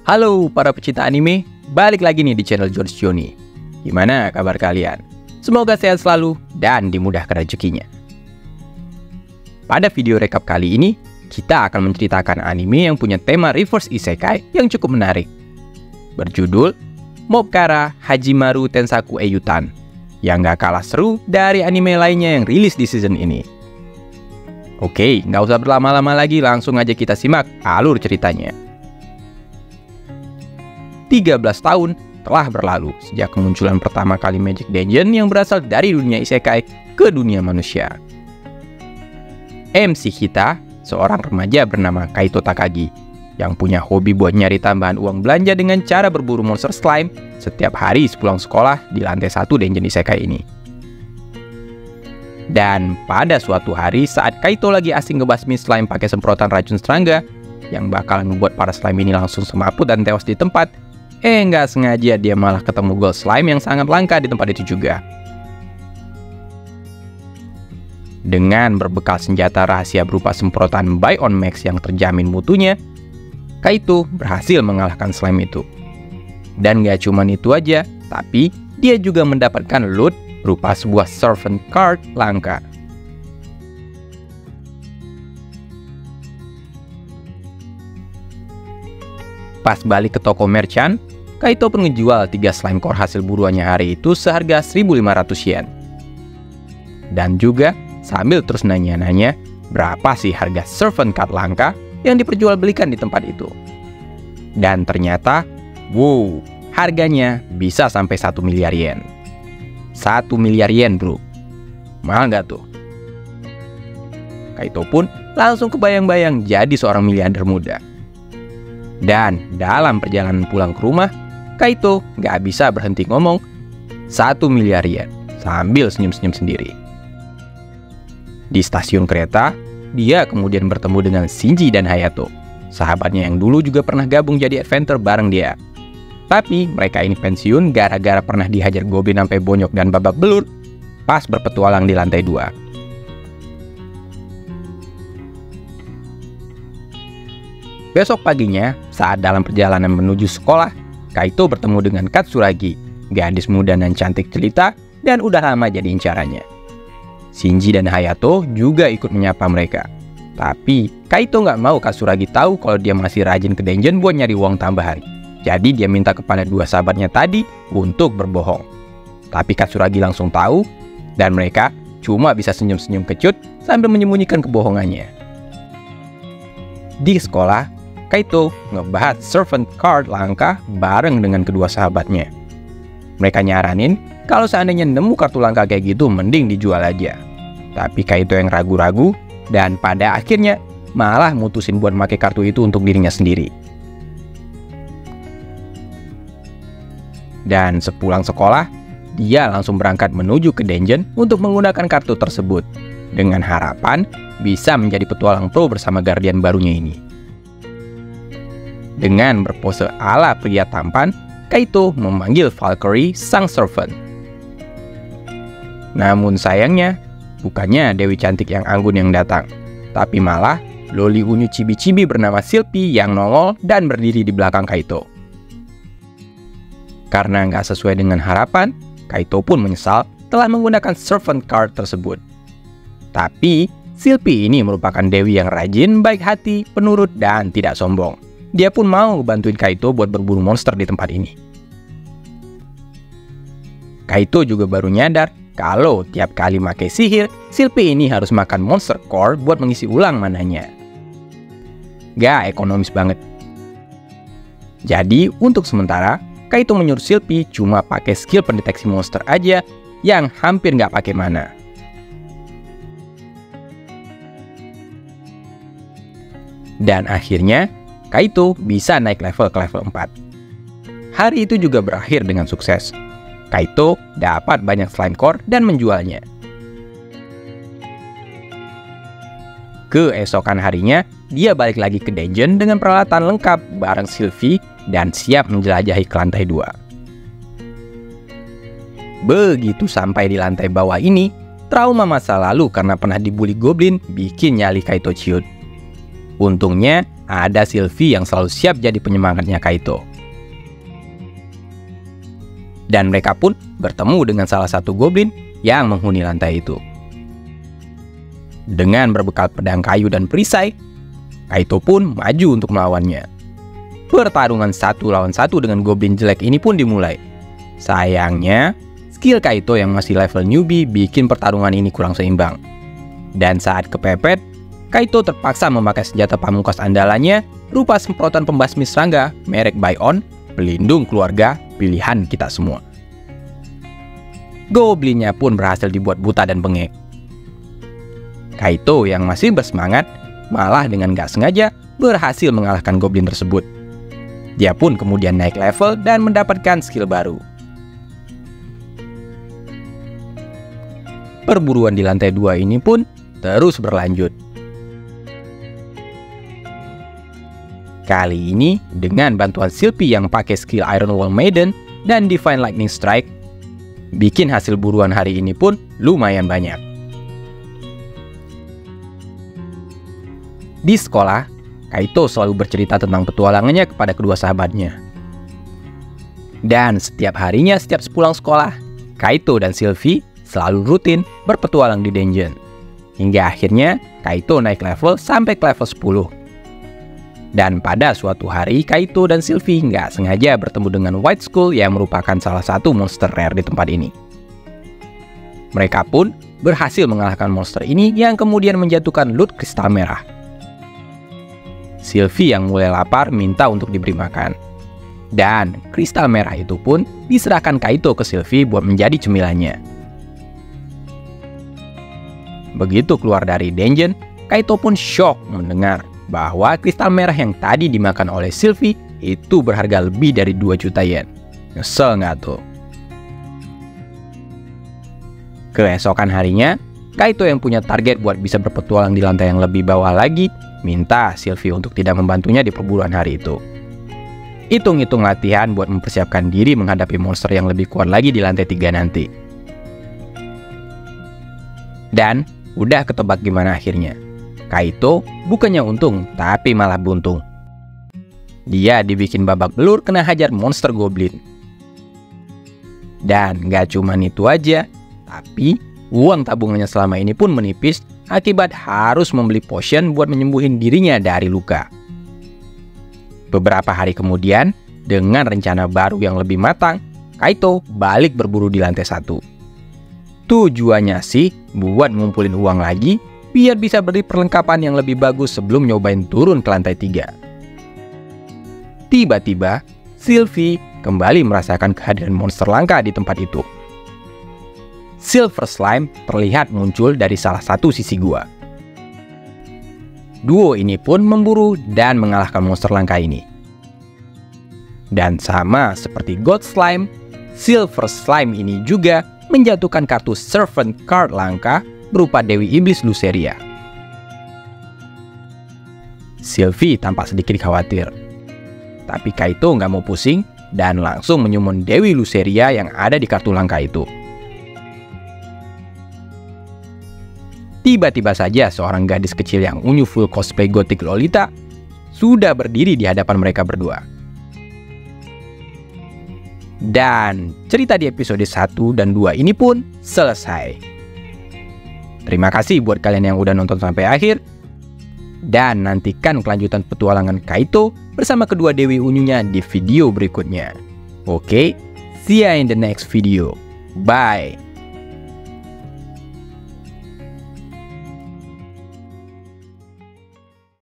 Halo para pecinta anime, balik lagi nih di channel George Johnny. Gimana kabar kalian? Semoga sehat selalu dan dimudahkan rezekinya. Pada video rekap kali ini, kita akan menceritakan anime yang punya tema reverse isekai yang cukup menarik. Berjudul Mobkara Hajimaru Tensaku Eiyutan, yang gak kalah seru dari anime lainnya yang rilis di season ini. Oke, nggak usah berlama-lama lagi, langsung aja kita simak alur ceritanya. 13 tahun telah berlalu sejak kemunculan pertama kali Magic Dungeon yang berasal dari dunia isekai ke dunia manusia. MC kita, seorang remaja bernama Kaito Takagi, yang punya hobi buat nyari tambahan uang belanja dengan cara berburu monster slime setiap hari sepulang sekolah di lantai 1 dungeon isekai ini. Dan pada suatu hari saat Kaito lagi asing ngebasmi slime pakai semprotan racun serangga yang bakal membuat para slime ini langsung semaput dan tewas di tempat, nggak sengaja dia malah ketemu gold slime yang sangat langka di tempat itu juga. Dengan berbekal senjata rahasia berupa semprotan Buy on Max yang terjamin mutunya, Kaito berhasil mengalahkan slime itu. Dan nggak cuman itu aja, tapi dia juga mendapatkan loot berupa sebuah servant card langka. Pas balik ke toko merchant, Kaito pun ngejual 3 slime core hasil buruannya hari itu seharga 1.500 yen. Dan juga sambil terus nanya-nanya berapa sih harga servant card langka yang diperjualbelikan di tempat itu. Dan ternyata, wow, harganya bisa sampai 1 miliar yen. 1 miliar yen bro, mahal nggak tuh? Kaito pun langsung kebayang-bayang jadi seorang miliarder muda. Dan dalam perjalanan pulang ke rumah, Kaito nggak bisa berhenti ngomong 1 miliar yen sambil senyum-senyum sendiri. Di stasiun kereta, dia kemudian bertemu dengan Shinji dan Hayato, sahabatnya yang dulu juga pernah gabung jadi adventure bareng dia. Tapi mereka ini pensiun gara-gara pernah dihajar goblin sampai bonyok dan babak belur pas berpetualang di lantai 2. Besok paginya, saat dalam perjalanan menuju sekolah, Kaito bertemu dengan Katsuragi, gadis muda dan cantik jelita dan udah lama jadi incarannya. Shinji dan Hayato juga ikut menyapa mereka. Tapi Kaito nggak mau Katsuragi tahu kalau dia masih rajin ke dungeon buat nyari uang tambahan. Jadi dia minta kepada 2 sahabatnya tadi untuk berbohong. Tapi Katsuragi langsung tahu dan mereka cuma bisa senyum-senyum kecut sambil menyembunyikan kebohongannya. Di sekolah, Kaito ngebahas servant card langka bareng dengan kedua sahabatnya. Mereka nyaranin kalau seandainya nemu kartu langka kayak gitu mending dijual aja. Tapi Kaito yang ragu-ragu dan pada akhirnya malah mutusin buat pakai kartu itu untuk dirinya sendiri. Dan sepulang sekolah, dia langsung berangkat menuju ke dungeon untuk menggunakan kartu tersebut dengan harapan bisa menjadi petualang pro bersama guardian barunya ini. Dengan berpose ala pria tampan, Kaito memanggil Valkyrie sang servant. Namun sayangnya, bukannya Dewi cantik yang anggun yang datang, tapi malah loli unyu cibi-cibi bernama Silpy yang nongol dan berdiri di belakang Kaito. Karena nggak sesuai dengan harapan, Kaito pun menyesal telah menggunakan servant card tersebut. Tapi, Silpy ini merupakan dewi yang rajin, baik hati, penurut, dan tidak sombong. Dia pun mau bantuin Kaito buat berburu monster di tempat ini. Kaito juga baru nyadar kalau tiap kali pakai sihir, Silpy ini harus makan monster core buat mengisi ulang mananya. Gak ekonomis banget. Jadi, untuk sementara, Kaito menyuruh Silpy cuma pakai skill pendeteksi monster aja yang hampir nggak pakai mana. Dan akhirnya, Kaito bisa naik level ke level 4. Hari itu juga berakhir dengan sukses. Kaito dapat banyak slime core dan menjualnya. Keesokan harinya, dia balik lagi ke dungeon dengan peralatan lengkap bareng Sylvie dan siap menjelajahi ke lantai 2. Begitu sampai di lantai bawah ini, trauma masa lalu karena pernah dibully goblin bikin nyali Kaito ciut. Untungnya, ada Sylvie yang selalu siap jadi penyemangatnya Kaito. Dan mereka pun bertemu dengan salah satu goblin yang menghuni lantai itu. Dengan berbekal pedang kayu dan perisai, Kaito pun maju untuk melawannya. Pertarungan 1 lawan 1 dengan goblin jelek ini pun dimulai. Sayangnya, skill Kaito yang masih level newbie bikin pertarungan ini kurang seimbang. Dan saat kepepet, Kaito terpaksa memakai senjata pamungkas andalannya berupa semprotan pembasmi serangga merek Bion, pelindung keluarga pilihan kita semua. Goblinnya pun berhasil dibuat buta dan bengek. Kaito yang masih bersemangat malah dengan gak sengaja berhasil mengalahkan goblin tersebut. Dia pun kemudian naik level dan mendapatkan skill baru. Perburuan di lantai 2 ini pun terus berlanjut. Kali ini dengan bantuan Sylvie yang pakai skill Iron Wall Maiden dan Divine Lightning Strike, bikin hasil buruan hari ini pun lumayan banyak. Di sekolah, Kaito selalu bercerita tentang petualangannya kepada kedua sahabatnya. Dan setiap harinya setiap sepulang sekolah, Kaito dan Sylvie selalu rutin berpetualang di dungeon. Hingga akhirnya Kaito naik level sampai ke level 10. Dan pada suatu hari, Kaito dan Sylvie nggak sengaja bertemu dengan White Skull yang merupakan salah satu monster rare di tempat ini. Mereka pun berhasil mengalahkan monster ini yang kemudian menjatuhkan loot kristal merah. Sylvie yang mulai lapar minta untuk diberi makan. Dan kristal merah itu pun diserahkan Kaito ke Sylvie buat menjadi cemilannya. Begitu keluar dari dungeon, Kaito pun shock mendengar bahwa kristal merah yang tadi dimakan oleh Sylvie itu berharga lebih dari 2 juta yen. Nyesel nggak tuh? Keesokan harinya, Kaito yang punya target buat bisa berpetualang di lantai yang lebih bawah lagi, minta Sylvie untuk tidak membantunya di perburuan hari itu. Hitung-hitung latihan buat mempersiapkan diri menghadapi monster yang lebih kuat lagi di lantai 3 nanti. Dan udah ketebak gimana akhirnya. Kaito bukannya untung, tapi malah buntung. Dia dibikin babak belur kena hajar monster goblin. Dan gak cuman itu aja, tapi uang tabungannya selama ini pun menipis akibat harus membeli potion buat menyembuhin dirinya dari luka. Beberapa hari kemudian, dengan rencana baru yang lebih matang, Kaito balik berburu di lantai 1. Tujuannya sih buat ngumpulin uang lagi biar bisa beli perlengkapan yang lebih bagus sebelum nyobain turun ke lantai 3. Tiba-tiba, Sylvie kembali merasakan kehadiran monster langka di tempat itu. Silver Slime terlihat muncul dari salah satu sisi gua. Duo ini pun memburu dan mengalahkan monster langka ini. Dan sama seperti God Slime, Silver Slime ini juga menjatuhkan kartu Servant Card langka berupa Dewi Iblis Luceria. Sylvie tampak sedikit khawatir. Tapi Kaito nggak mau pusing dan langsung menyummon Dewi Luceria yang ada di kartu langka itu. Tiba-tiba saja seorang gadis kecil yang unyu full cosplay Gothic Lolita sudah berdiri di hadapan mereka berdua. Dan cerita di episode 1 dan 2 ini pun selesai. Terima kasih buat kalian yang udah nonton sampai akhir. Dan nantikan kelanjutan petualangan Kaito bersama kedua Dewi Unyunya di video berikutnya. Oke, see ya in the next video. Bye.